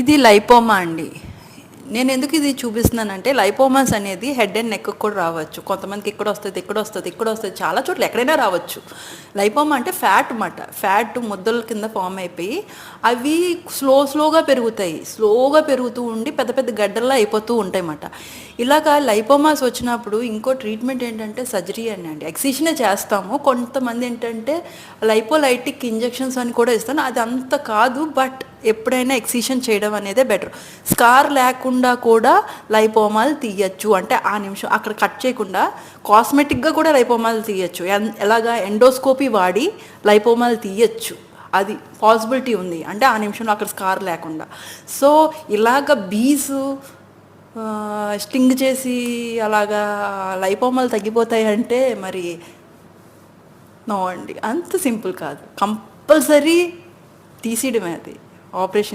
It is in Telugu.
ఇది లైపోమా అండి. నేను ఎందుకు ఇది చూపిస్తున్నానంటే లైపోమాస్ అనేది హెడ్ అండ్ నెక్ కూడా రావచ్చు. కొంతమందికి ఇక్కడ వస్తుంది, ఇక్కడ వస్తుంది, ఇక్కడ వస్తుంది, చాలా చోట్ల ఎక్కడైనా రావచ్చు. లైపోమా అంటే ఫ్యాట్ అన్నమాట. ఫ్యాట్ ముద్దల కింద ఫామ్ అయిపోయి అవి స్లోగా పెరుగుతాయి. స్లోగా పెరుగుతూ ఉండి పెద్ద పెద్ద గడ్డల్లా అయిపోతూ ఉంటాయి అన్నమాట. ఇలాగా లైపోమాస్ వచ్చినప్పుడు ఇంకో ట్రీట్మెంట్ ఏంటంటే సర్జరీ అండి. ఎక్సిషనే చేస్తాము. కొంతమంది ఏంటంటే లైపోలైటిక్ ఇంజెక్షన్స్ అని కూడా ఇస్తాను. అది అంత కాదు, బట్ ఎప్పుడైనా ఎక్సిషన్ చేయడం అనేదే బెటర్. స్కార్ లేకుండా కూడా లైపోమాలు తీయచ్చు. అంటే ఆ నిమిషం అక్కడ కట్ చేయకుండా కాస్మెటిక్గా కూడా లైపోమాలు తీయచ్చు. ఎలాగా ఎండోస్కోపీ వాడి లైపోమాలు తీయచ్చు. అది పాసిబిలిటీ ఉంది. అంటే ఆ నిమిషంలో అక్కడ స్కార్ లేకుండా. సో ఇలాగ బీసు స్టింగ్ చేసి అలాగా లైపోమాలు తగ్గిపోతాయి అంటే మరి నో అండి, అంత సింపుల్ కాదు. కంపల్సరీ తీసేయడమే అది ఆపరేషన్